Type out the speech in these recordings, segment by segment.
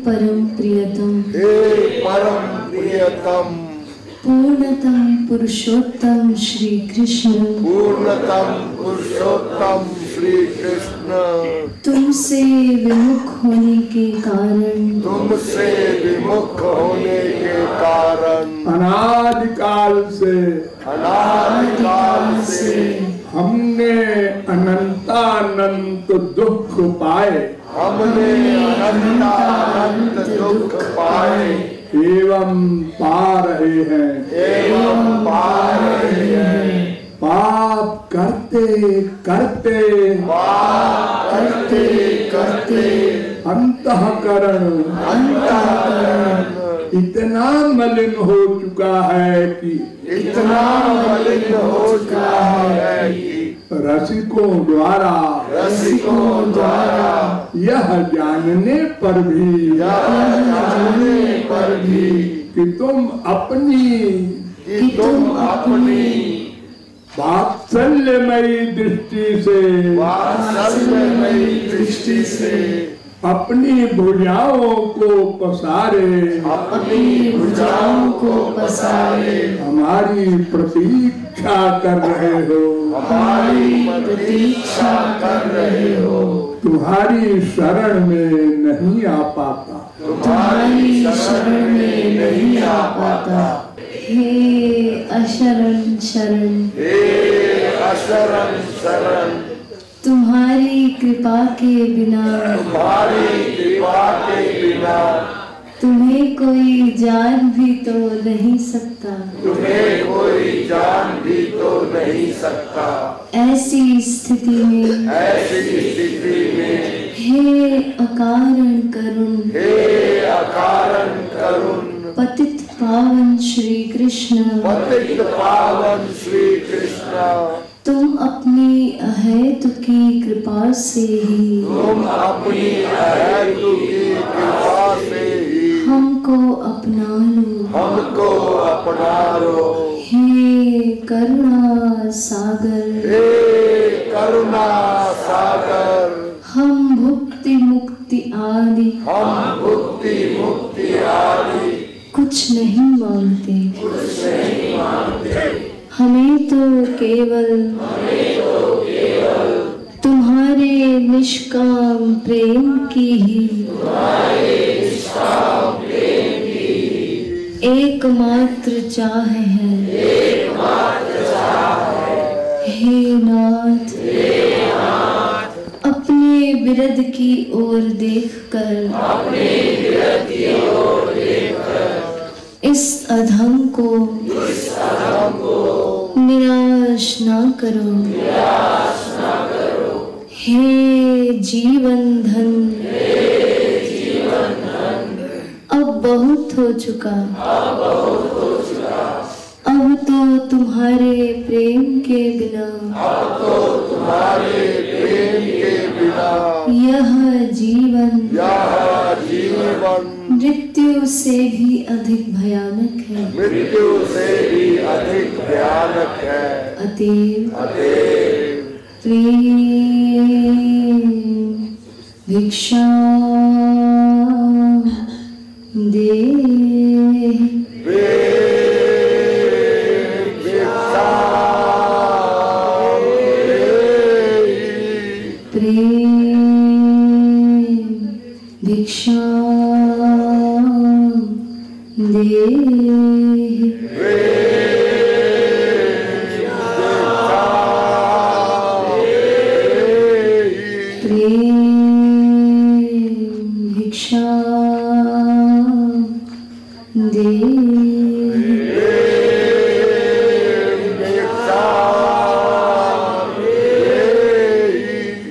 परम प्रियतम, हे परम प्रियतम, पूर्णतम पुरुषोत्तम श्री कृष्ण, पूर्णतम पुरुषोत्तम श्री कृष्ण, तुमसे विमुख होने के कारण, तुमसे विमुख होने के कारण, अनादिकाल से हमने अनंतानंत दुख पाए, हमने अनंतानंत दुख पाए एवं पा रहे हैं, एवं पा रहे हैं। पाप करते करते, पाप करते करते अंतःकरण इतना मलिन हो चुका है कि, इतना मलिन हो चुका है कि रसिकों द्वारा यह जानने पर भी कि तुम अपनी वात्सल्यमयी दृष्टि से अपनी भुजाओं को पसारे हमारी प्रतीक्षा कर रहे हो, तुम्हारी शरण में नहीं आ पाता, हे अशरण शरण, तुम्हारी कृपा के बिना तुम्हें कोई जान भी तो नहीं सकता, ऐसी स्थिति में हे अकारण करुण, पतित पावन श्री कृष्ण, तुम अपनी अहेतुकी कृपा से ही हमको अपना लो, हे करुणा सागर, हम भुक्ति मुक्ति आदि कुछ नहीं मांगते, हमें तो केवल तुम्हारे निष्काम प्रेम की ही एकमात्र चाह है, हे नाथ, अपने विरद की ओर देखकर इस अधम को निराश ना करो, हे जीवन धन, अब बहुत हो चुका, अब तो तुम्हारे प्रेम के बिना यह जीवन मृत्यु से भी अधिक भयानक है, अतएव प्रेम भिक्षा दे, भिक्षा दे, भिक्षा दे,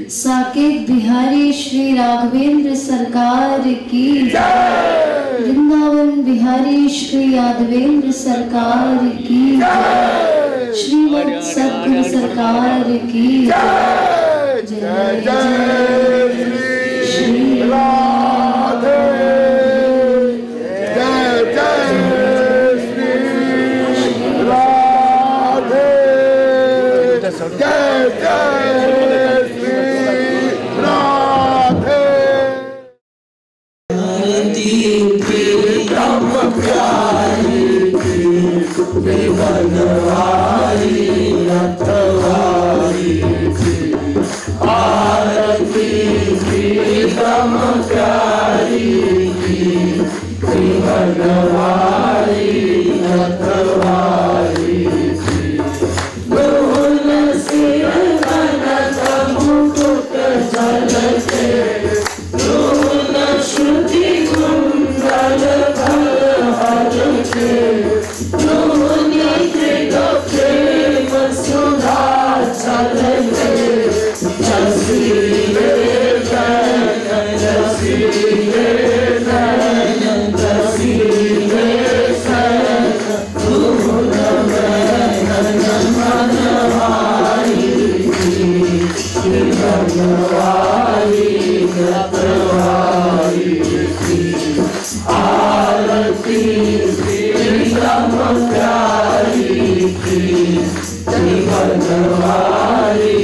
साकेत बिहारी श्री राघवेंद्र सरकार की जय, वृंदावन बिहारी श्री यादवेंद्र सरकार की जय, श्रीमद सद्गुरु सरकार की जय, जय जय श्री राधे, जय जय श्री राधे, जय जय श्री राधे। प्रीतम प्यारी की बनवारी रखवारी की आरती प्रीतम प्यारी की बनवारी रखवारी की दोन सिर कनक मुकुट झलके दोन श्रुति कुंडल भर के दोनी त्रिग प्रेम सुधा झलके जसीले नयन जसीले नयन जसीले नयन धूल नयन मनवारी बनवारी रखवारी की आरती प्रीतम प्यारी की बनवारी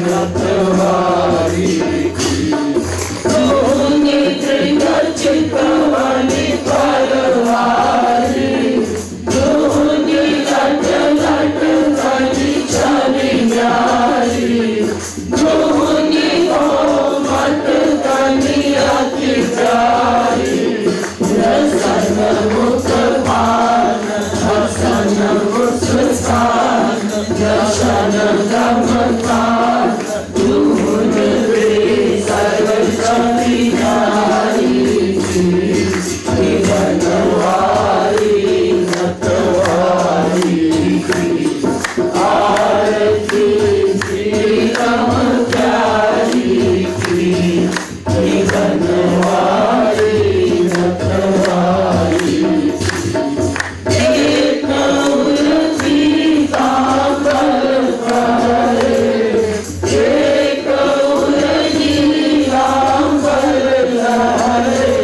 रखवारी की दोनी त्रिग चितवनी परवारी दोनी लट लट कली चली न्यारी दोनी मत कली अति प्यारी रसन मुख पान हसन मुस्कान दर्शन गमकान दूध सर्व चली नारी की बनवारी रखवारी की आरती प्रीतम प्यारी की बनवारी रखवारी एक पीताम्बर पहरे एक नीलाम्बर लहरे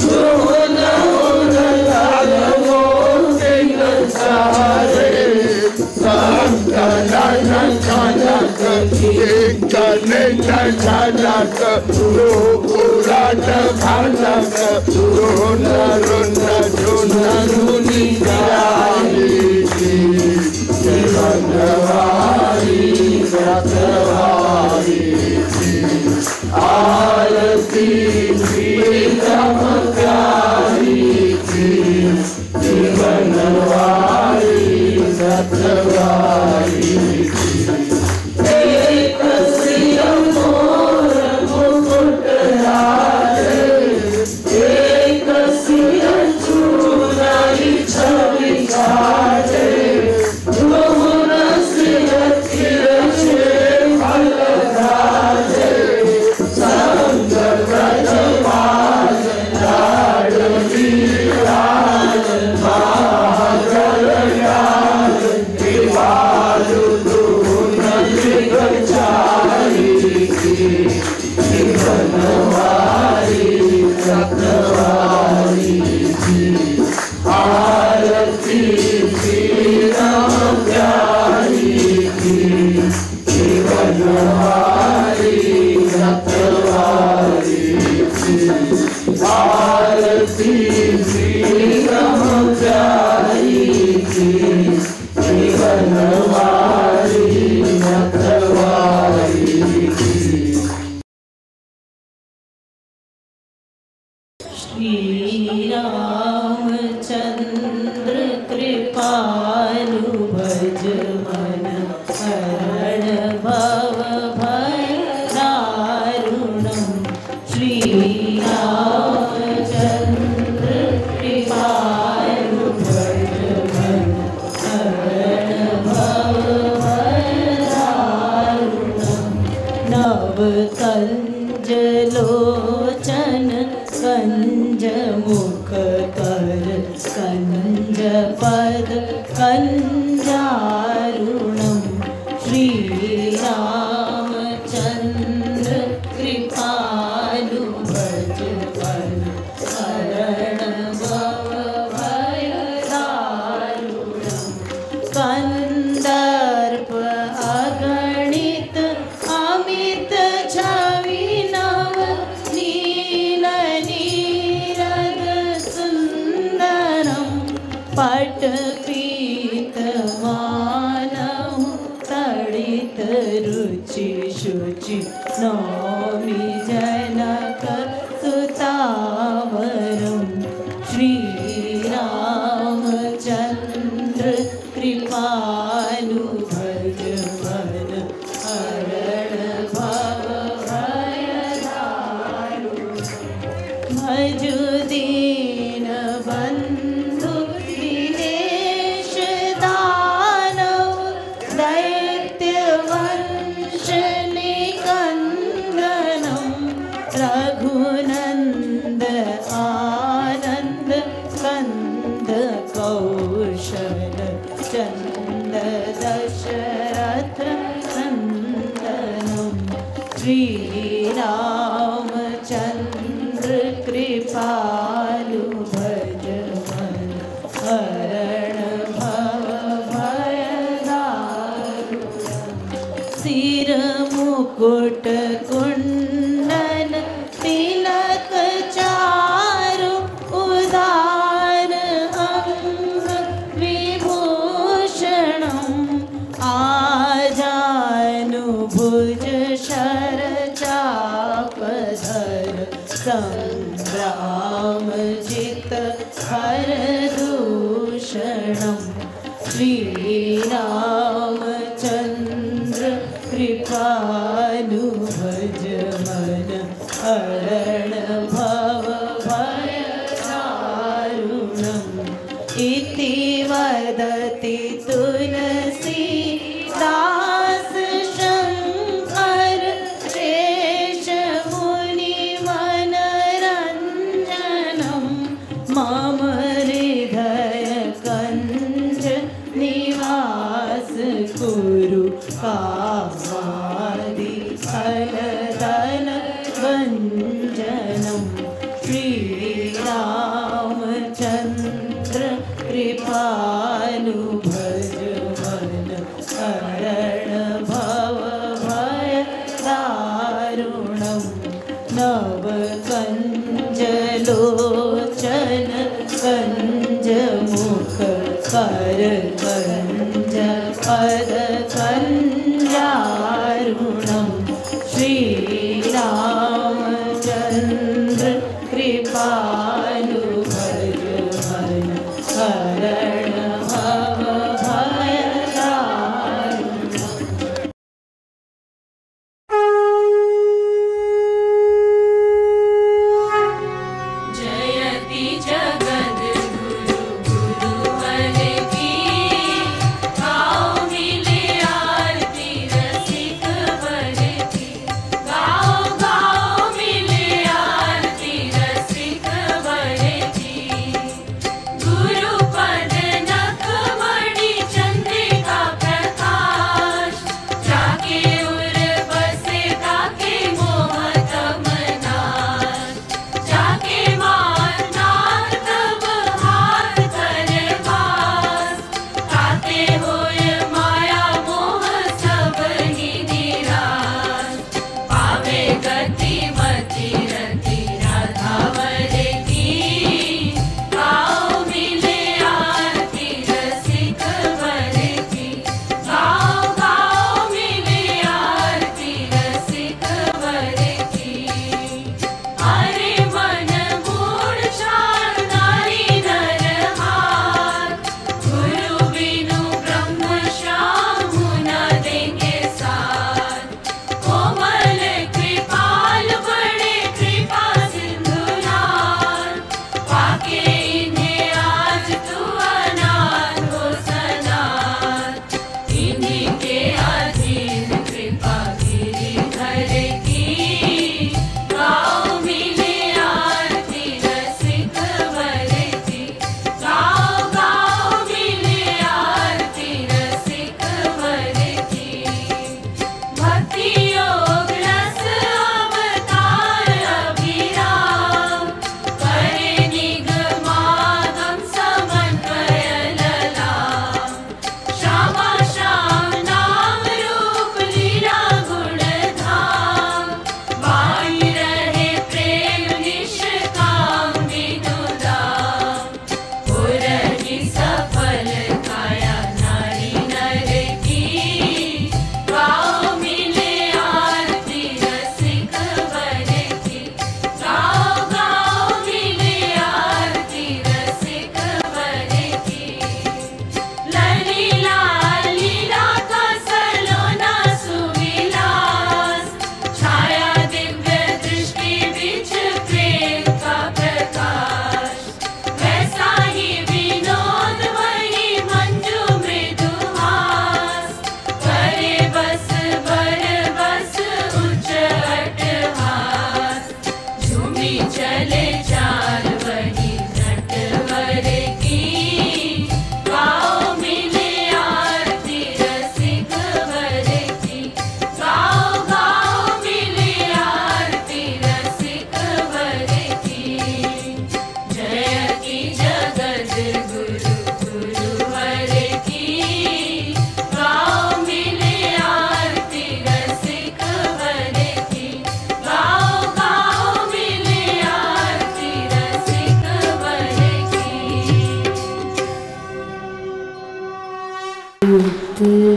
दोन लालवो सिंह सारे संकलन कनक कनक कनक रूपुरट भनक रुन रुन रुन रुनि गारी की बनवारी रखवारी की आरती प्रीतम प्यारी की बनवारी रखवारी की एक सिर मोर मुकुट लाले एक सिर चूड़ाई छवि काटे दोन सिर तिरछे फल धारे संग ब्रजपाल लाडली लाल महागल लाल कृपालु दून चारी की बनवारी रखवारी की आरती प्रीतम प्यारी की बनवारी रखवारी की आरती प्रीतम प्यारी की बनवारी रखवारी की श्री रामचंद्र कृपालु भज मन हरण भव भय दारुणम् श्री रामचंद्र कृपालु भज मन हरण भव भय दारुणम् नव कंज लोचन कंज मुख कर कंज पद कंजारुणम् श्री रामचंद्र कृपालु भज मन हरण भव भय दारुणम् कंदर्प अगणित अमित छवि नव नील नीरज घट पीत मानहु तड़ित रुचि शुचि नौमि जनक सुतावरम श्री रामचंद्र कृपालु भज मन हरण भव भय भजु दीन बंधु दिनेश दानव दैत्य वंश निकंदनम रघुनंद आनंद कंद कौशल चंद दशरथ नंदनम श्री रामचंद्र कृपालु भज मन हरण भव भय सिर मुकुट कुंडल तिलक चारु उदार अंग विभूषणम आजानुभुज शर चापधर संग्राम जित हर दूषणम श्री रामचंद्र कृपालु भज मन हरण भव भय दारुणम इति वदति तुलसी दास शंकर शेष मुनि मनरंजनम मम हृदय कंज निवास कुरु कामादि फलदन भंजनम श्री रामचंद्र कृपालु भज मन हरण भव भय दारुणम नव कंज लोचन कंज मुख कर कंज पद कंजारुणम श्री रामचंद्र कृपालु भज मन हरण भव भय दारुणम जयति जगद गुरु गुरुवर की गाओ मिले आरती रसिक वर की गाओ गाओ मिले आरती रसिक वर की गुरु पद नखमणि चंद्रिका प्रकाश जाके उर बसे ताके मोह तमनाश जाके मान नाथ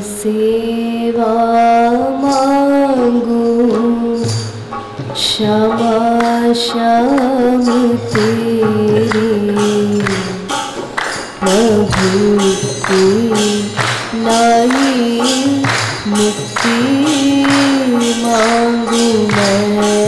सेवा मांगू क्षमा श्याम तेरी प्रभु लाई मुक्ति मांगू मैं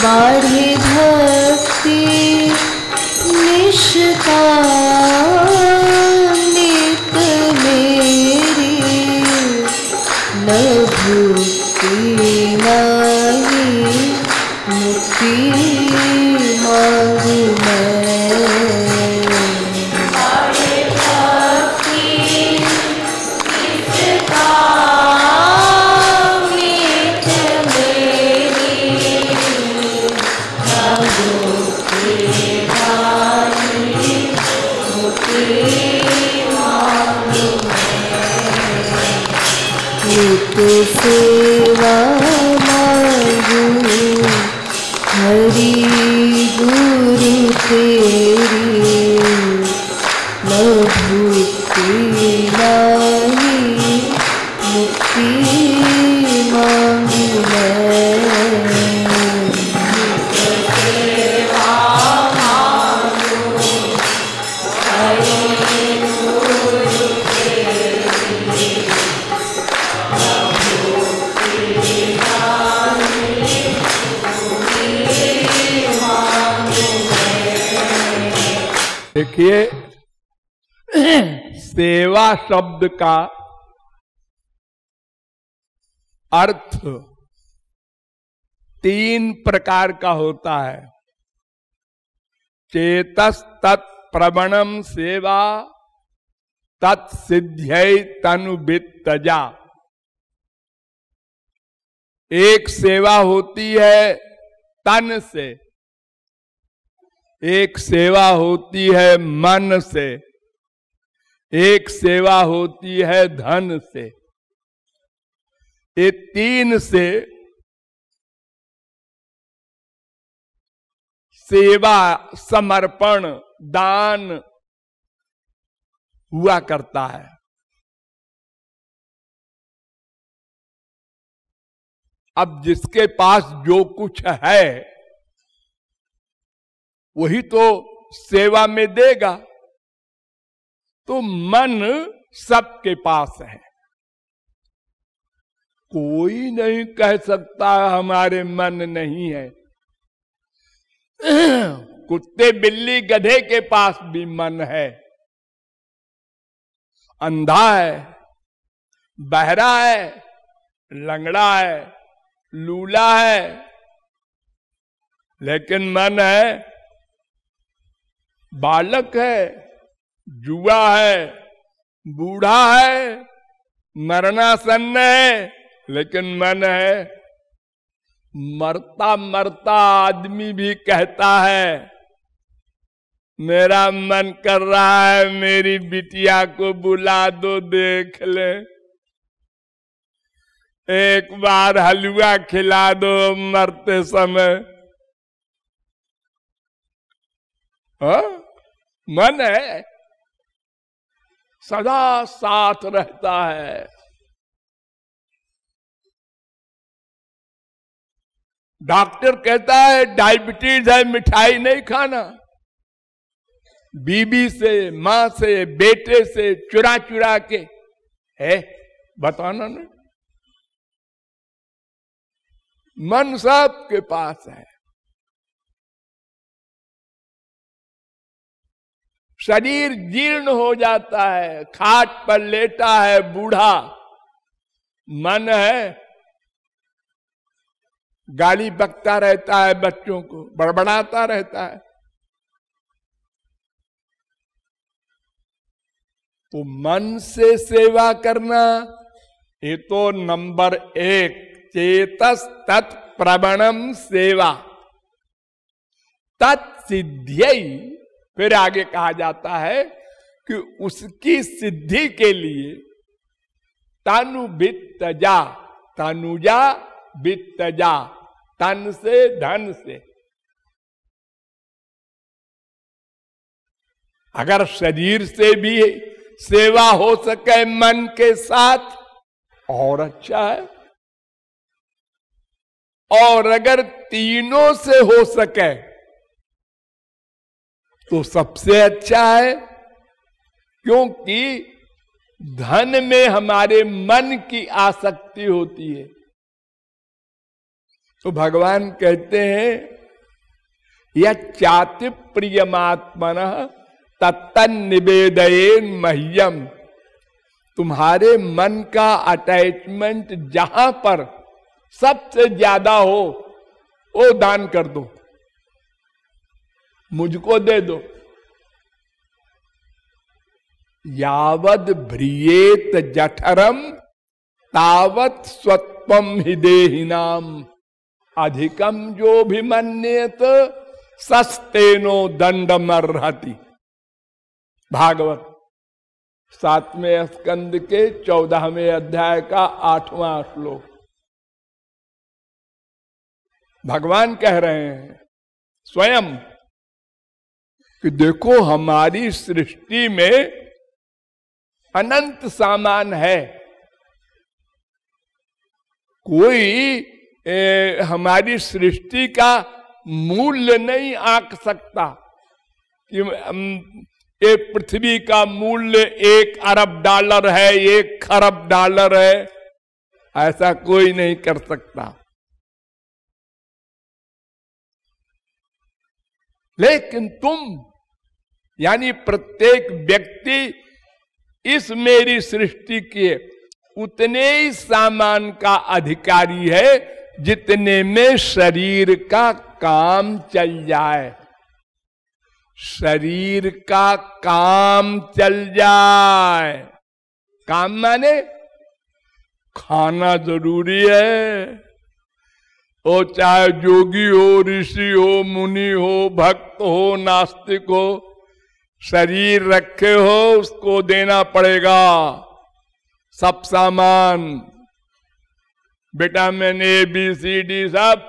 बाढ़े भक्ति निष्ठा नित मेरी न भूति नहीं मुक्ति मांगू मैं बाढ़े भक्ति निष्ठा नित मेरी नित्य सेवा मांगू हरि गुरु तेरी न भूति नहीं मुक्ति मांगू मैं देखिए, सेवा शब्द का अर्थ 3 प्रकार का होता है। चेतस तत्प्रवणम सेवा तत्सिद्ध्यै तनुवित्तजा। एक सेवा होती है तन से, एक सेवा होती है मन से, एक सेवा होती है धन से। ये 3 से सेवा, समर्पण, दान हुआ करता है। अब जिसके पास जो कुछ है वही तो सेवा में देगा। तो मन सबके पास है, कोई नहीं कह सकता हमारे मन नहीं है। कुत्ते बिल्ली गधे के पास भी मन है। अंधा है, बहरा है, लंगड़ा है, लूला है, लेकिन मन है। बालक है, जुआ है, बूढ़ा है, मरणासन्न है, लेकिन मन है। मरता मरता आदमी भी कहता है मेरा मन कर रहा है मेरी बिटिया को बुला दो, देख ले, एक बार हलवा खिला दो मरते समय। हाँ? मन है, सदा साथ रहता है। डॉक्टर कहता है डायबिटीज है, मिठाई नहीं खाना। बीबी से, माँ से, बेटे से चुरा चुरा के है, बताना नहीं। मन सबके पास है। शरीर जीर्ण हो जाता है, खाट पर लेटा है बूढ़ा, मन है, गाली बकता रहता है, बच्चों को बड़बड़ाता रहता है। तो मन से सेवा करना ये तो नंबर 1, चेतस तत्प्रवणम सेवा, तत् सिद्ध्यै, फिर आगे कहा जाता है कि उसकी सिद्धि के लिए तानु वित्तजा, तनुजा वित्तजा, तन से धन से। अगर शरीर से भी सेवा हो सके मन के साथ और अच्छा है, और अगर तीनों से हो सके तो सबसे अच्छा है, क्योंकि धन में हमारे मन की आसक्ति होती है। तो भगवान कहते हैं यह चाति प्रियमात्मनः तत्तन निवेदयेन मह्यम, तुम्हारे मन का अटैचमेंट जहां पर सबसे ज्यादा हो वो दान कर दो, मुझको दे दो। यावद भ्रियेत जठरम तावत स्वत्वम हि देहिनाम, अधिकम जो भी मन्येत सस्तेनो दंडमर्हति। भागवत 7वें स्कंद के 14वें अध्याय का 8वां श्लोक। भगवान कह रहे हैं स्वयं कि देखो हमारी सृष्टि में अनंत सामान है, कोई हमारी सृष्टि का मूल्य नहीं आंक सकता कि ये पृथ्वी का मूल्य 1 अरब डॉलर है, 1 खरब डॉलर है, ऐसा कोई नहीं कर सकता। लेकिन तुम यानी प्रत्येक व्यक्ति इस मेरी सृष्टि के उतने ही सामान का अधिकारी है जितने में शरीर का काम चल जाए। शरीर का काम चल जाए, काम माने खाना जरूरी है। वो चाहे जोगी हो, ऋषि हो, मुनि हो, भक्त हो, नास्तिक हो, शरीर रखे हो उसको देना पड़ेगा सब सामान, vitamin A B C D सब,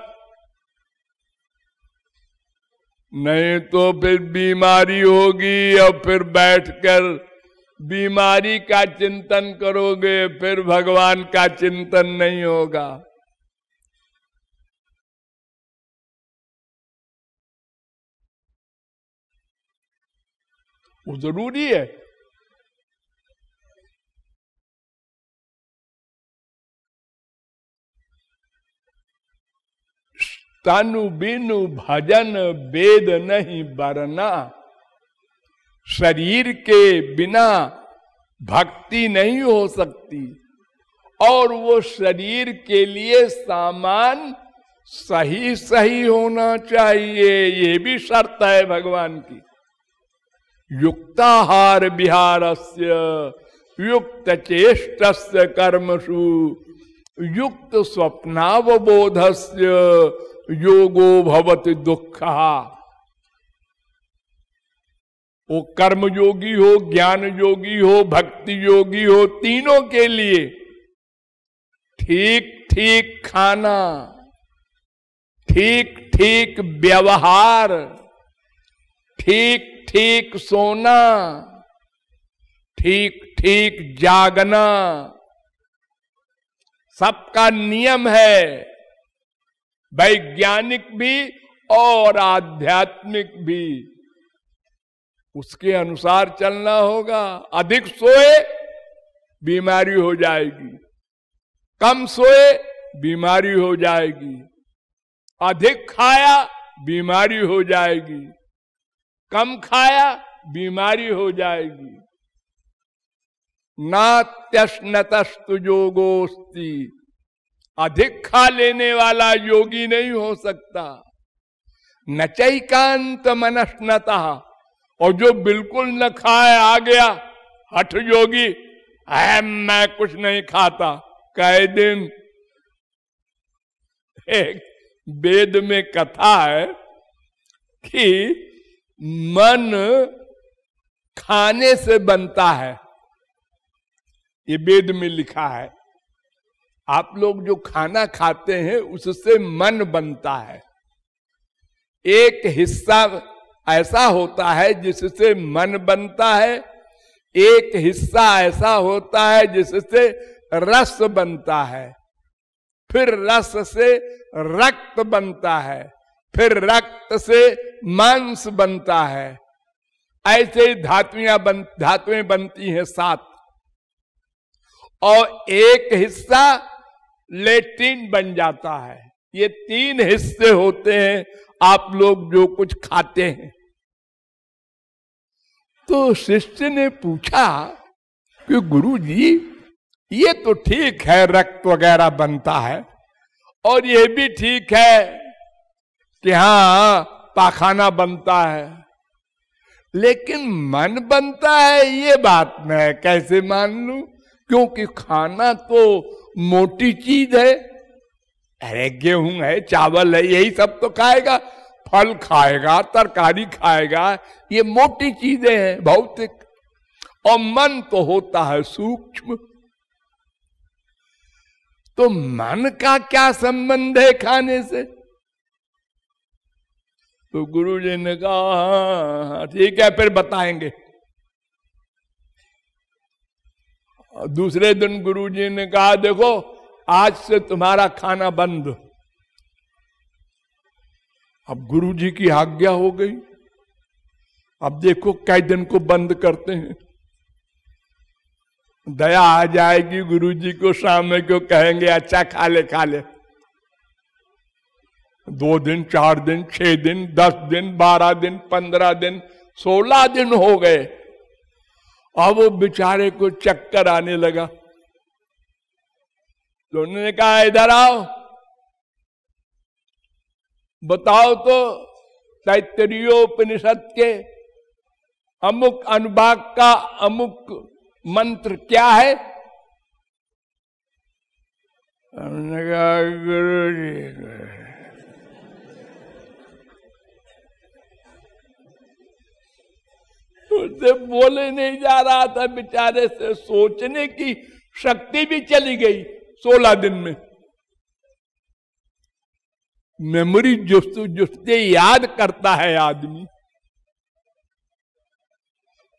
नहीं तो फिर बीमारी होगी और फिर बैठकर बीमारी का चिंतन करोगे, फिर भगवान का चिंतन नहीं होगा। वो जरूरी है। तनु बिनु भजन वेद नहीं बरना, शरीर के बिना भक्ति नहीं हो सकती, और वो शरीर के लिए सामान सही सही होना चाहिए, ये भी शर्त है भगवान की। युक्ताहार विहारस्य युक्त चेष्टस्य कर्मसु युक्त स्वप्नावबोधस्य योगो भवति दुःखः। वो कर्म योगी हो, ज्ञान योगी हो, भक्ति योगी हो, तीनों के लिए ठीक ठीक खाना, ठीक ठीक व्यवहार, ठीक ठीक सोना, ठीक ठीक जागना, सबका नियम है, वैज्ञानिक भी और आध्यात्मिक भी। उसके अनुसार चलना होगा। अधिक सोए बीमारी हो जाएगी, कम सोए बीमारी हो जाएगी, अधिक खाया बीमारी हो जाएगी, कम खाया बीमारी हो जाएगी। नात्यश्नतस्तु योगोस्ति, अधिक खा लेने वाला योगी नहीं हो सकता। नचैकांत मनस्नता, और जो बिल्कुल न खाए आ गया हठ योगी, मैं कुछ नहीं खाता, कई दिन। एक वेद में कथा है कि मन खाने से बनता है, ये वेद में लिखा है। आप लोग जो खाना खाते हैं उससे मन बनता है। एक हिस्सा ऐसा होता है जिससे मन बनता है, एक हिस्सा ऐसा होता है जिससे रस बनता है, फिर रस से रक्त बनता है, फिर रक्त से मांस बनता है। ऐसे ही धातुएं बनती हैं 7, और एक हिस्सा लेट्रिन बन जाता है। ये 3 हिस्से होते हैं आप लोग जो कुछ खाते हैं। तो शिष्य ने पूछा कि गुरुजी ये तो ठीक है रक्त वगैरह बनता है, और ये भी ठीक है कि हाँ पाखाना बनता है, लेकिन मन बनता है ये बात मैं कैसे मान लूं? क्योंकि खाना तो मोटी चीज है। अरे गेहूं है, चावल है, यही सब तो खाएगा, फल खाएगा, तरकारी खाएगा, ये मोटी चीजें हैं भौतिक। और मन तो होता है सूक्ष्म। तो मन का क्या संबंध है खाने से? तो गुरु जी ने कहा हाँ ठीक है, फिर बताएंगे। दूसरे दिन गुरु जी ने कहा देखो आज से तुम्हारा खाना बंद। अब गुरु जी की आज्ञा हो गई। अब देखो कई दिन को बंद करते हैं। दया आ जाएगी गुरु जी को, शाम में क्यों कहेंगे अच्छा खा ले खा ले। 2 दिन 4 दिन 6 दिन 10 दिन 12 दिन 15 दिन 16 दिन हो गए। अब वो बेचारे को चक्कर आने लगा। तो उन्होंने कहा इधर आओ, बताओ तो तैत्तरीयोपनिषद के अमुक अनुभाग का अमुक मंत्र क्या है? हमने कहा गुरु जी उससे बोले नहीं जा रहा था, बेचारे से सोचने की शक्ति भी चली गई 16 दिन में। मेमोरी जुस्ते याद करता है आदमी।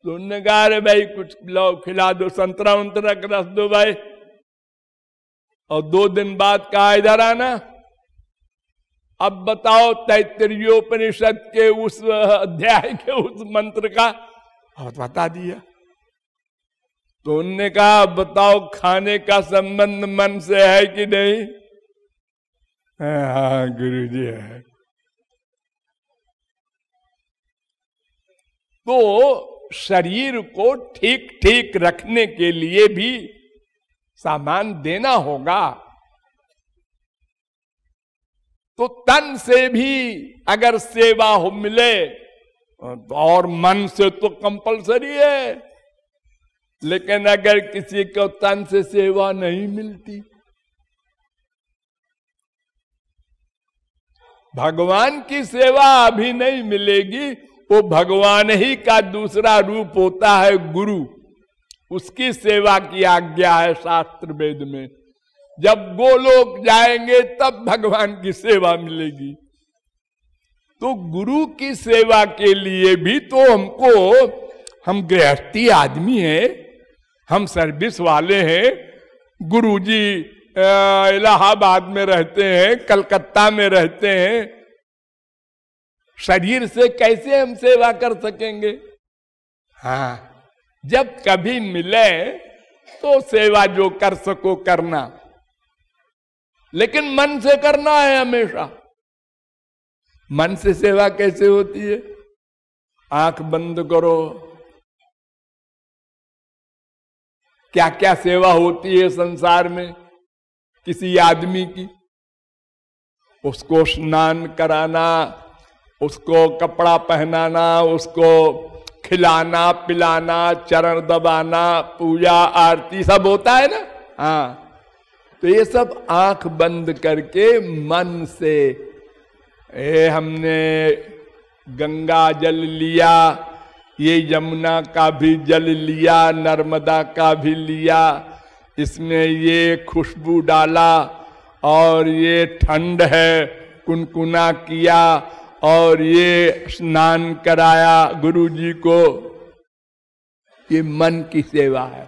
तो उन्होंने कहा अरे भाई कुछ खिला दो, संतरा उंतरा का रस दो भाई। और 2 दिन बाद कहा इधर आना, अब बताओ तैत्तरीयोपनिषद के उस अध्याय के उस मंत्र का। और बता दिया। तो उनने कहा बताओ खाने का संबंध मन से है कि नहीं? हाँ गुरु जी है। तो शरीर को ठीक ठीक रखने के लिए भी सामान देना होगा। तो तन से भी अगर सेवा हो मिले, और मन से तो कंपलसरी है, लेकिन अगर किसी को तन से सेवा नहीं मिलती, भगवान की सेवा अभी नहीं मिलेगी। वो भगवान ही का दूसरा रूप होता है गुरु, उसकी सेवा की आज्ञा है शास्त्र वेद में। जब गोलोक जाएंगे तब भगवान की सेवा मिलेगी। तो गुरु की सेवा के लिए भी तो हम गृहस्थी आदमी हैं, हम सर्विस वाले हैं। गुरुजी इलाहाबाद में रहते हैं, कलकत्ता में रहते हैं, शरीर से कैसे हम सेवा कर सकेंगे? हाँ, जब कभी मिले तो सेवा जो कर सको करना, लेकिन मन से करना है हमेशा। मन से सेवा कैसे होती है? आंख बंद करो, क्या क्या सेवा होती है संसार में किसी आदमी की? उसको स्नान कराना, उसको कपड़ा पहनाना, उसको खिलाना पिलाना, चरण दबाना, पूजा आरती सब होता है ना। हाँ, तो ये सब आंख बंद करके मन से हमने गंगा जल लिया, ये यमुना का भी जल लिया, नर्मदा का भी लिया, इसमें ये खुशबू डाला और ये ठंड है कुनकुना किया और ये स्नान कराया गुरु जी को। ये मन की सेवा है।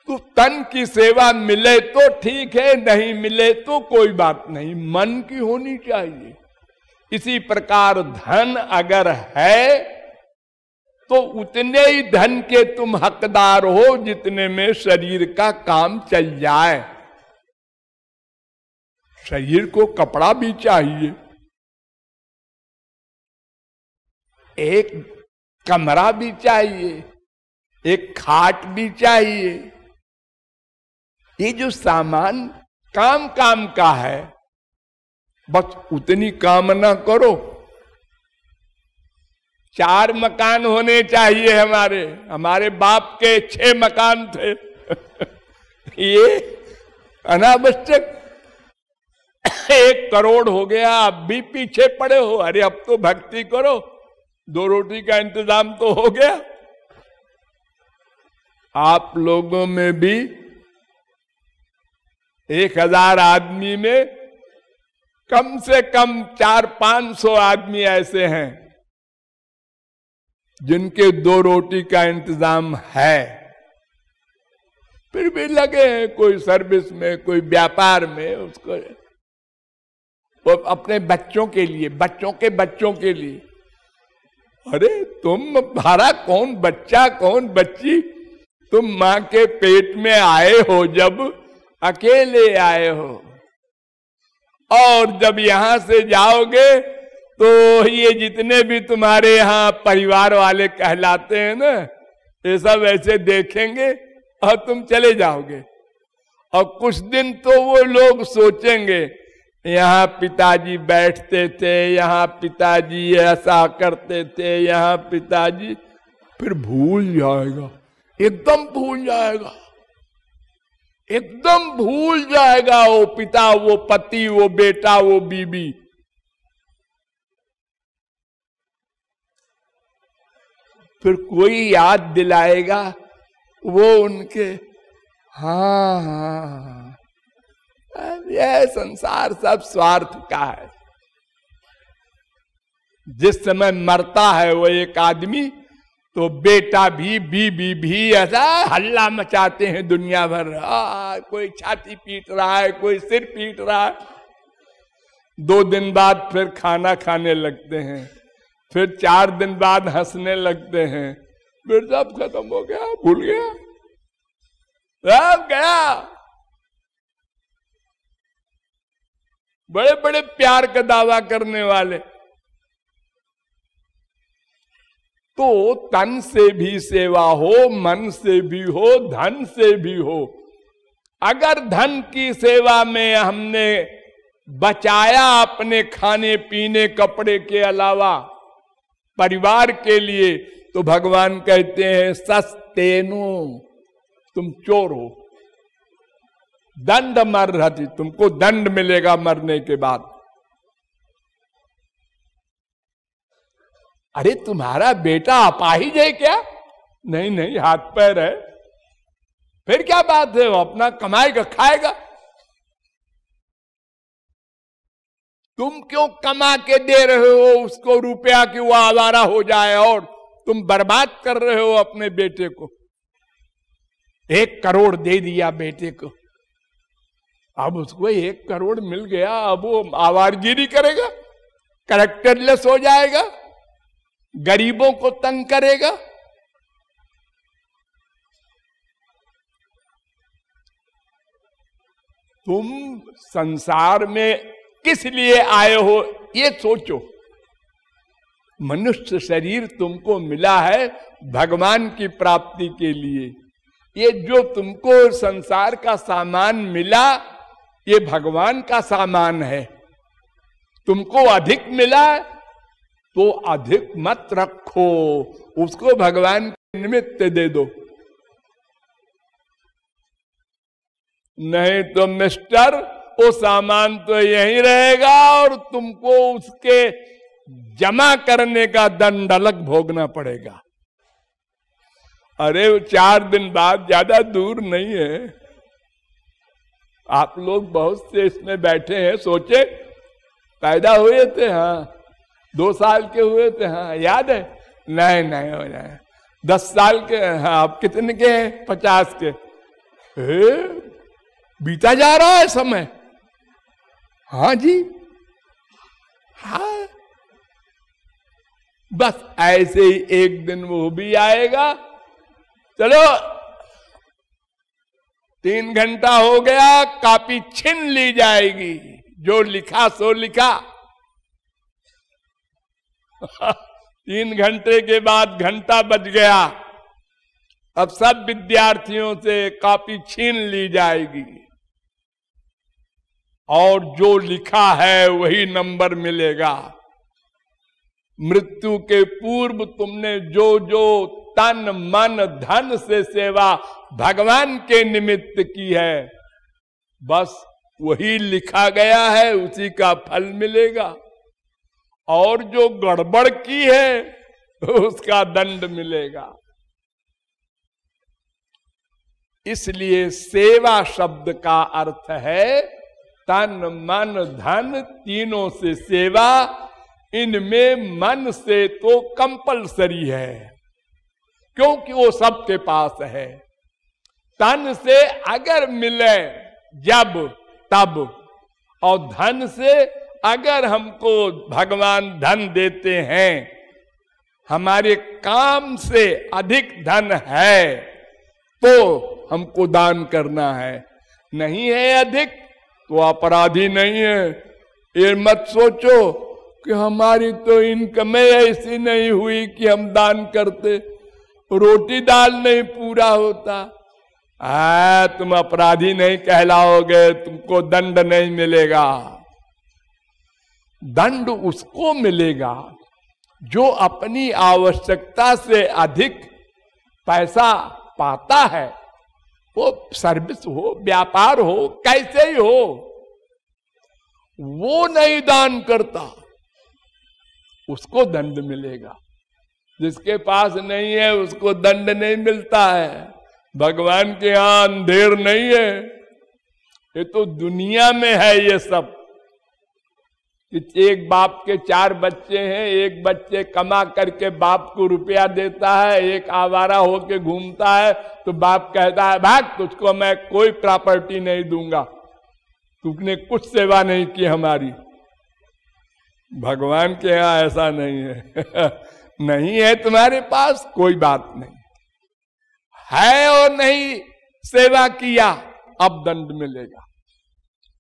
तो तन की सेवा मिले तो ठीक है, नहीं मिले तो कोई बात नहीं, मन की होनी चाहिए। इसी प्रकार धन अगर है तो उतने ही धन के तुम हकदार हो जितने में शरीर का काम चल जाए। शरीर को कपड़ा भी चाहिए, एक कमरा भी चाहिए, एक खाट भी चाहिए। ये जो सामान काम काम का है, बस उतनी कामना करो। 4 मकान होने चाहिए हमारे बाप के 6 मकान थे। ये अनावश्यक 1 करोड़ हो गया, अब भी पीछे पड़े हो। अरे अब तो भक्ति करो, 2 रोटी का इंतजाम तो हो गया। आप लोगों में भी 1000 आदमी में कम से कम 400-500 आदमी ऐसे हैं जिनके 2 रोटी का इंतजाम है, फिर भी लगे हैं कोई सर्विस में, कोई व्यापार में, उसको वो अपने बच्चों के लिए, बच्चों के बच्चों के लिए। अरे तुम्हारा कौन बच्चा कौन बच्ची, तुम मां के पेट में आए हो जब अकेले आए हो, और जब यहां से जाओगे तो ये जितने भी तुम्हारे यहाँ परिवार वाले कहलाते हैं ना, ये सब ऐसे देखेंगे और तुम चले जाओगे। और कुछ दिन तो वो लोग सोचेंगे यहाँ पिताजी बैठते थे, यहाँ पिताजी ऐसा करते थे, यहाँ पिताजी, फिर भूल जाएगा, एकदम भूल जाएगा, एकदम भूल जाएगा वो पिता, वो पति, वो बेटा, वो बीबी। फिर कोई याद दिलाएगा, वो उनके हाँ हाँ, यह संसार सब स्वार्थ का है। जिस समय मरता है वो एक आदमी, तो बेटा भी बीबी भी ऐसा हल्ला मचाते हैं दुनिया भर। कोई छाती पीट रहा है, कोई सिर पीट रहा है। 2 दिन बाद फिर खाना खाने लगते हैं, फिर 4 दिन बाद हंसने लगते हैं, फिर सब खत्म हो गया, भूल गया, सब गया। बड़े बड़े प्यार का दावा करने वाले। तो तन से भी सेवा हो, मन से भी हो, धन से भी हो। अगर धन की सेवा में हमने बचाया अपने खाने पीने कपड़े के अलावा परिवार के लिए, तो भगवान कहते हैं सस्तेनो, तुम चोर हो, दंड मर रहती, तुमको दंड मिलेगा मरने के बाद। अरे तुम्हारा बेटा अपाहिज है क्या? नहीं नहीं, हाथ पैर है। फिर क्या बात है, वो अपना कमाएगा खाएगा। तुम क्यों कमा के दे रहे हो उसको रुपया कि वो आवारा हो जाए, और तुम बर्बाद कर रहे हो अपने बेटे को। 1 करोड़ दे दिया बेटे को, अब उसको 1 करोड़ मिल गया, अब वो आवारगिरी करेगा, कैरेक्टरलेस हो जाएगा, गरीबों को तंग करेगा। तुम संसार में किस लिए आए हो ये सोचो। मनुष्य शरीर तुमको मिला है भगवान की प्राप्ति के लिए। ये जो तुमको संसार का सामान मिला, ये भगवान का सामान है। तुमको अधिक मिला तो अधिक मत रखो, उसको भगवान के निमित्त दे दो। नहीं तो मिस्टर वो सामान तो यहीं रहेगा और तुमको उसके जमा करने का दंड अलग भोगना पड़ेगा। अरे 4 दिन बाद, ज्यादा दूर नहीं है। आप लोग बहुत से इसमें बैठे हैं, सोचे पैदा हुए थे, हाँ 2 साल के हुए थे, हाँ याद है? नहीं 10 साल के, हाँ आप कितने के हैं? 50 के। बीता जा रहा है समय। हाँ जी, हाँ बस ऐसे ही एक दिन वो भी आएगा। चलो 3 घंटा हो गया, कॉपी छीन ली जाएगी, जो लिखा सो लिखा। 3 घंटे के बाद घंटा बज गया, अब सब विद्यार्थियों से कॉपी छीन ली जाएगी और जो लिखा है वही नंबर मिलेगा। मृत्यु के पूर्व तुमने जो जो तन मन धन से सेवा भगवान के निमित्त की है, बस वही लिखा गया है, उसी का फल मिलेगा। और जो गड़बड़ की है उसका दंड मिलेगा। इसलिए सेवा शब्द का अर्थ है तन मन धन तीनों से सेवा। इनमें मन से तो कंपलसरी है, क्योंकि वो सबके पास है। तन से अगर मिले जब तब, और धन से अगर हमको भगवान धन देते हैं, हमारे काम से अधिक धन है तो हमको दान करना है। नहीं है अधिक तो अपराधी नहीं है। ये मत सोचो कि हमारी तो इनकम ऐसी नहीं हुई कि हम दान करते, रोटी दाल नहीं पूरा होता। तुम अपराधी नहीं कहलाओगे, तुमको दंड नहीं मिलेगा। दंड उसको मिलेगा जो अपनी आवश्यकता से अधिक पैसा पाता है, वो सर्विस हो, व्यापार हो, कैसे ही हो, वो नहीं दान करता, उसको दंड मिलेगा। जिसके पास नहीं है उसको दंड नहीं मिलता है। भगवान के यहां अंधेर नहीं है, ये तो दुनिया में है ये सब। एक बाप के 4 बच्चे हैं, एक बच्चे कमा करके बाप को रुपया देता है, एक आवारा होके घूमता है, तो बाप कहता है भाग, तुझको मैं कोई प्रॉपर्टी नहीं दूंगा, तुमने कुछ सेवा नहीं की हमारी। भगवान के यहाँ ऐसा नहीं है। नहीं है तुम्हारे पास, कोई बात नहीं है, और नहीं सेवा किया अब दंड मिलेगा।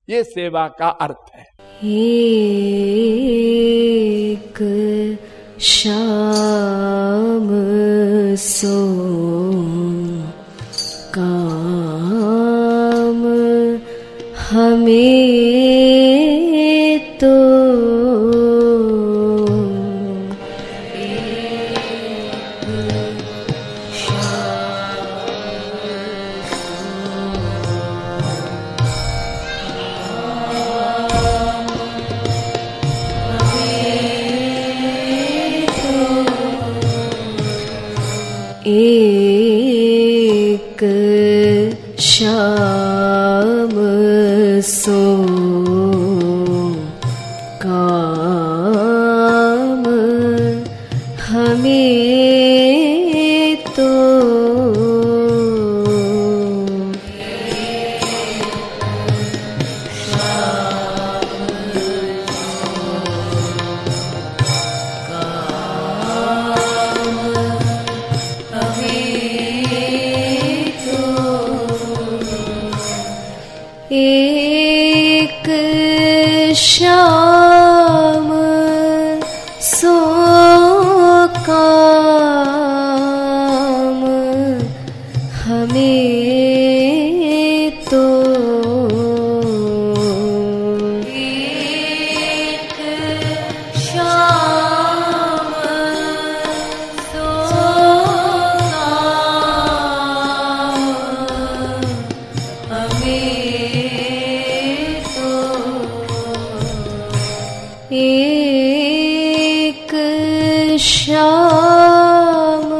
ये सेवा का अर्थ है। एक शाम सो काम हमें तो एक शाम सो काम हमें तो एक शाम सो काम हमें तो एक शाम सो काम हमें तो एक श्याम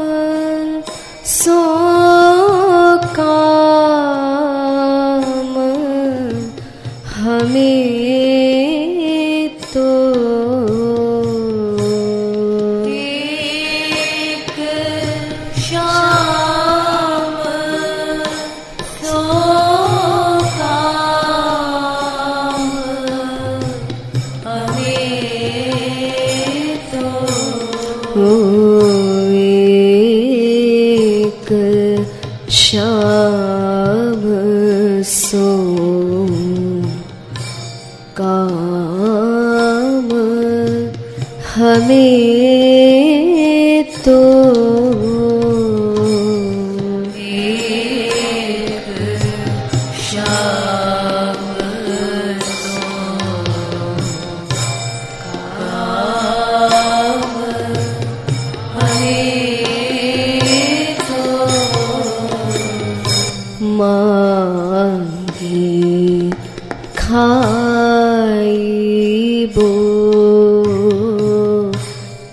सो काम हमें तो एक श्याम सो काम हमें तो एक श्याम सो काम हमें तो एक श्याम काम हमें तो मांगी खाइबो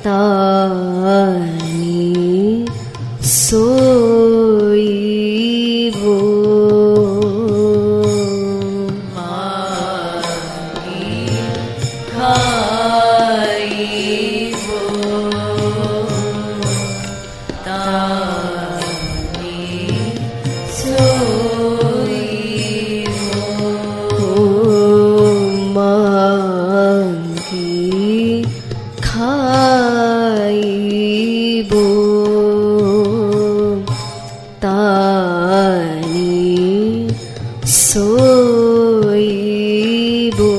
तानी सोइबो मांगी खाइबो तानी सोइबो मांगी खाइबो तानी सोइबो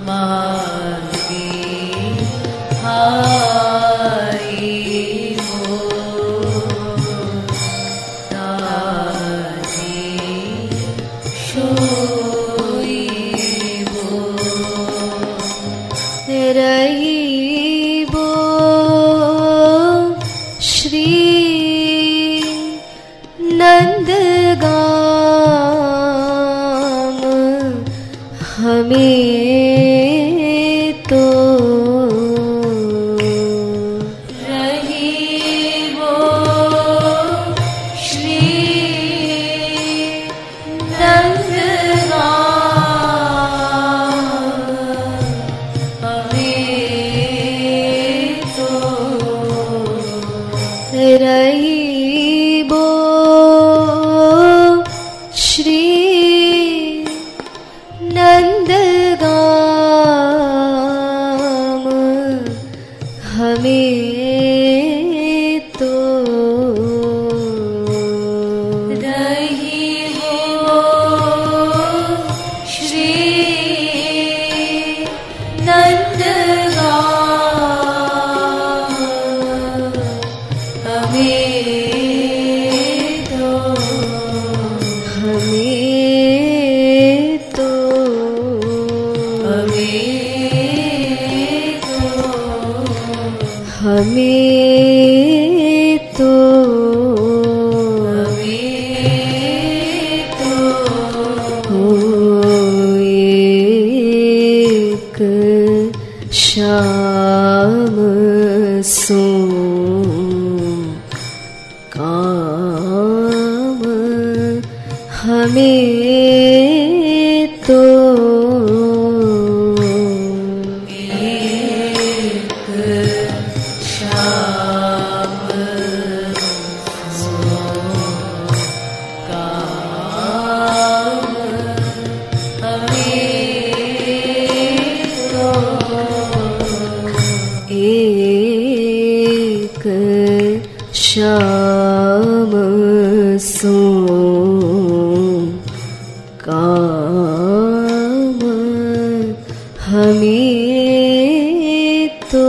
मांगी खाइबो तानी सोइबो रहिबो श्री नंदगाम हमें तो रहिबो श्री नंदगाम हमें तो रहिबो श्री नंदगाम हमें तो रहिबो श्री नंदगाम हमें तो हमें तो हमें तो हो एक श्याम सो काम हमें तो एक श्याम सो काम हमें तो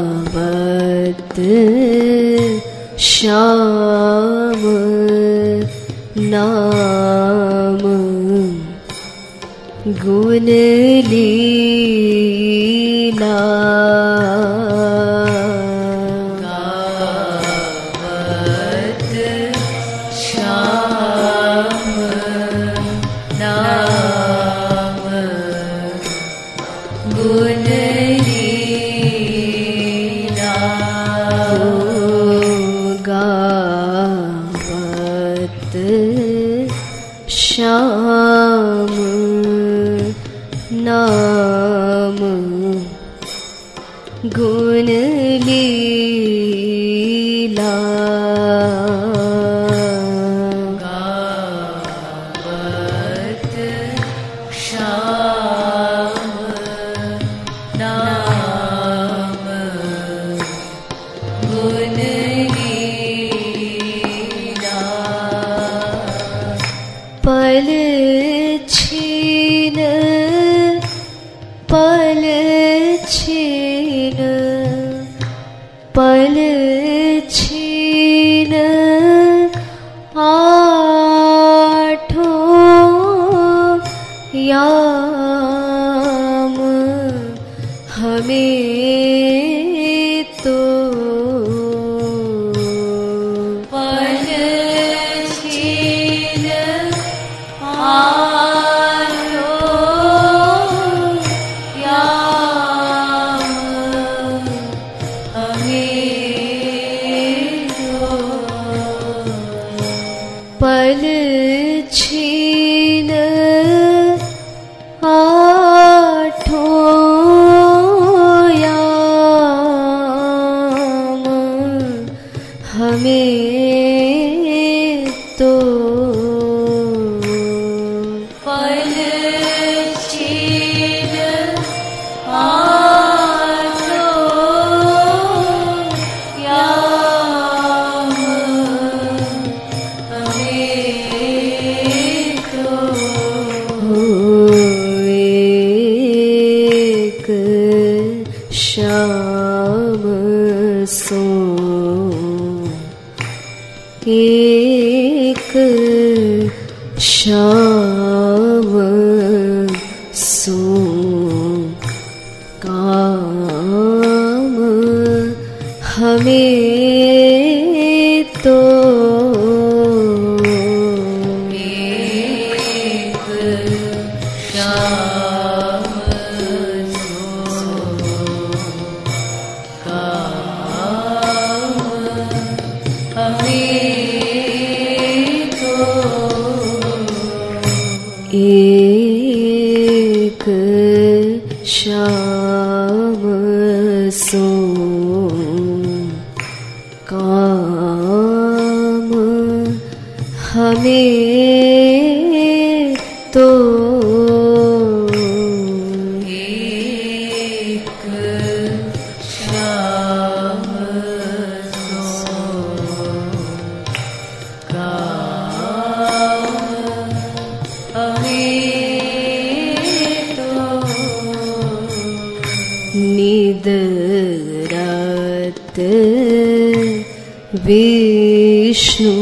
गावत श्याम नाम गुण लीला गावत श्याम नाम गुण लीला गावत श्याम नाम गुण लीला गावत श्याम नाम गुण लीला पल छीन पल छीन पल छीन आठों याम हमें तो पल छीन आयो याम हमें दो पल छीन आठों याम हमें तो पल छीन आठों याम हमें तो एक शाम सो एक शाम सो काम हमें तो एक शाम एक शाम सो काम हमें तो एक शाम निद रात विष्णु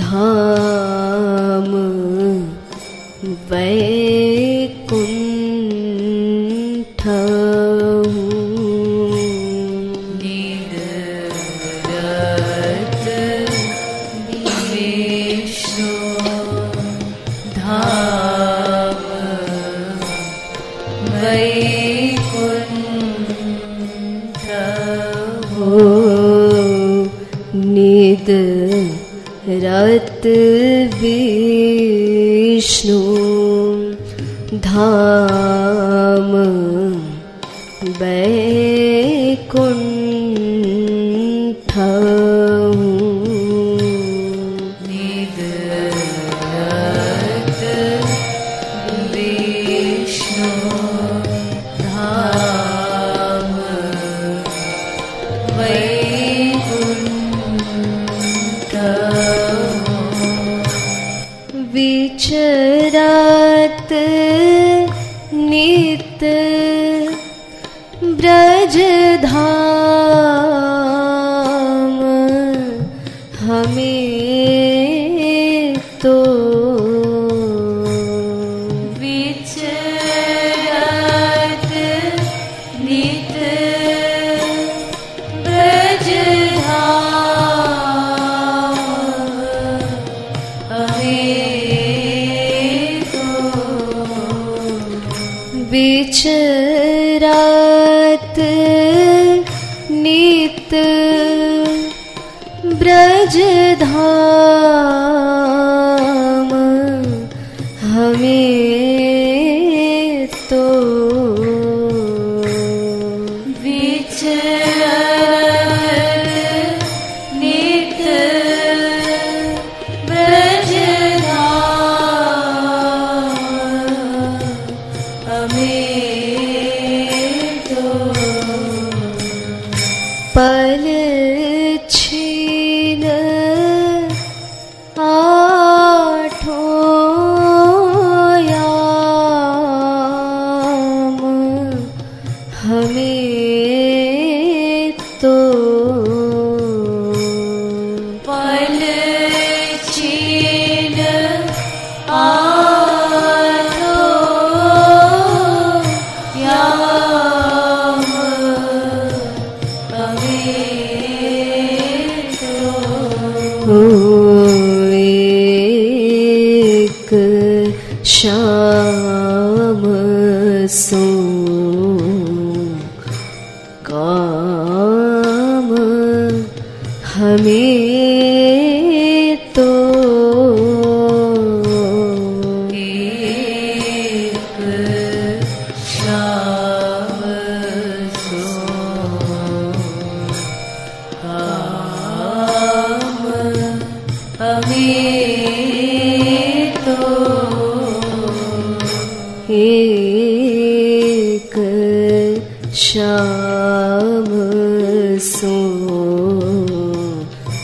धाम वैकुंठ निदरत विष्णु धाम वैकुंठ हो निद रात विष्णु धाम वैकुंठ निदरत विष्णु धाम वैकुंठ विचरात नित ब्रज धाम हमें रात नित ब्रज धाम हमें तो विचरत नित ब्रज धाम हमें तो पल छीन आठों याम हमें तो पल छीन आठों याम एक शाम सो काम हमें तो एक शाम सो काम हमें तो एक शाम सो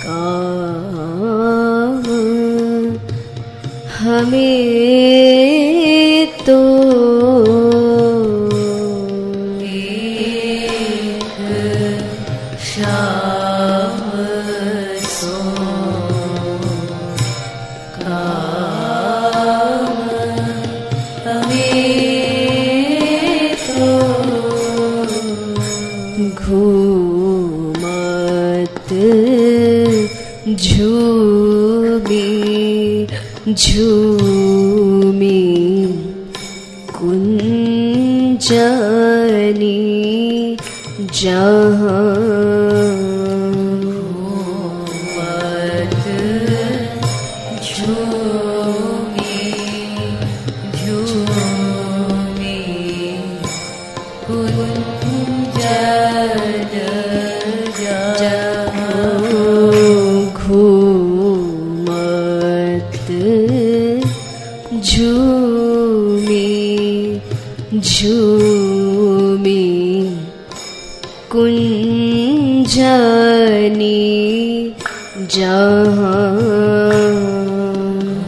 काम हमें तो एक शाम सो काम हमें तो घूमत झूमी झूमी कुंजनी जहाँ घूमत झूमी झूमी कुंजन घूमत झूमी झूमी कुंजनी जहाँ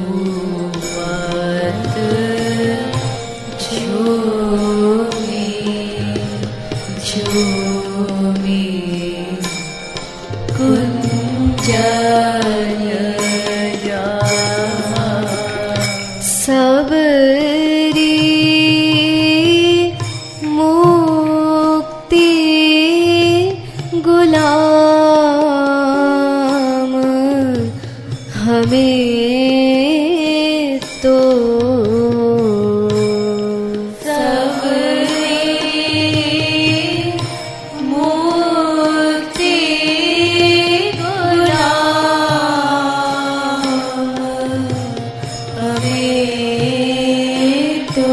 घूमत झूमी झूमी कुंजन सबरी मुक्ति गुलाम हमें तो सबरी मुक्ति गुलाम हमें तो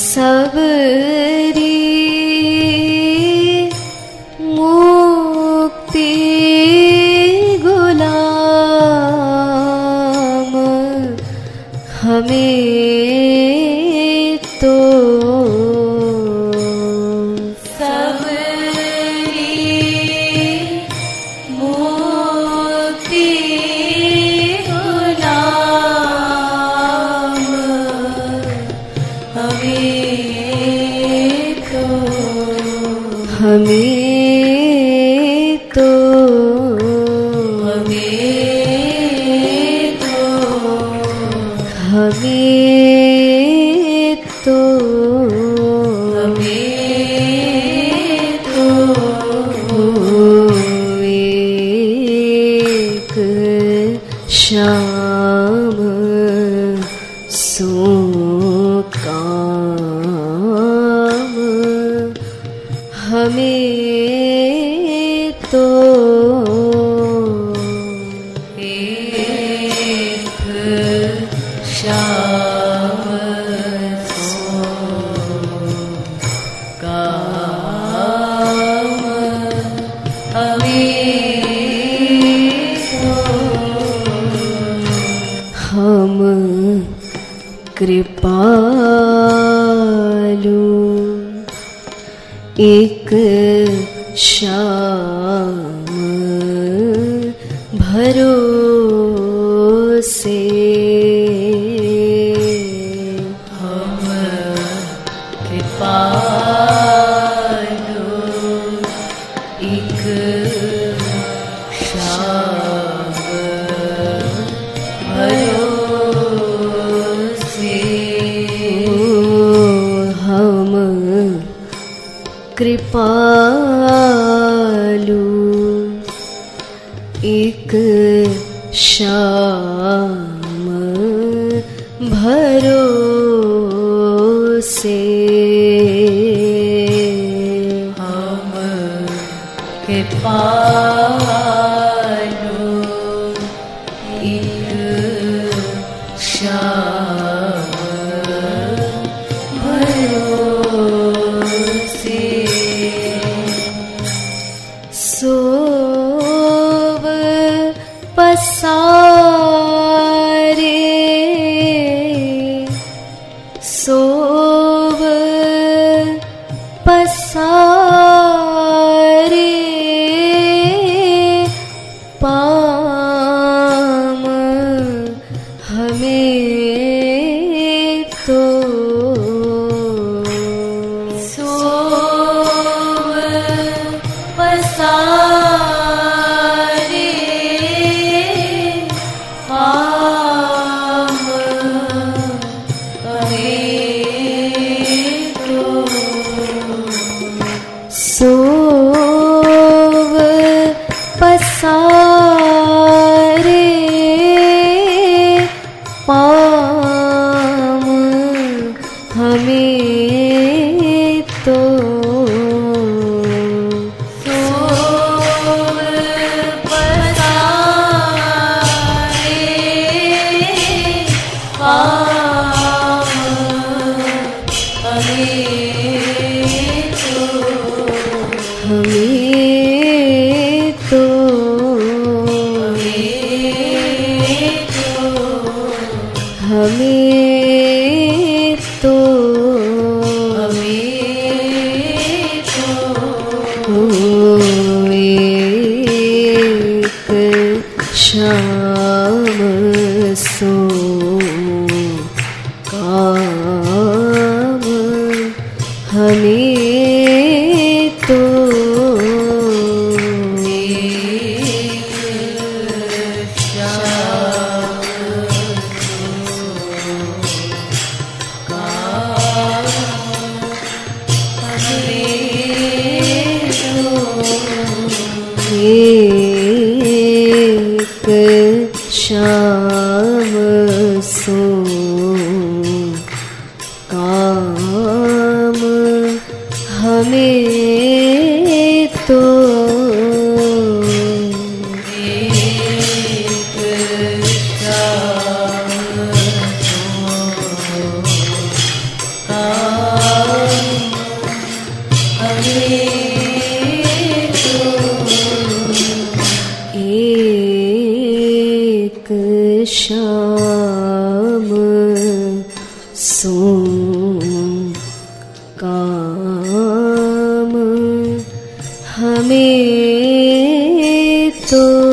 सबरी मुक्ति गुलाम हमें तो सबरी मुक्ति गुलाम हमें तो हमें तो एक शाम सो काम तो एक शाम सो काम हमें हम कृपालु एक शाम भरोसे हम कृपालु एक शाम भरोसे हम कृपालु एक शाम भरोसे हम कृपालु एक शाम भरोसे सोव पसारे सोव पसारे पाम हमें तो सोव पसारे पाम हमें तो सोव पसारे पाम हमें तो सोव पसारे पाम हमें तो हमें तो हमें तो एक शाम सो काम हमें तो एक शाम सो काम हमें तो एक शाम सो काम हमें तो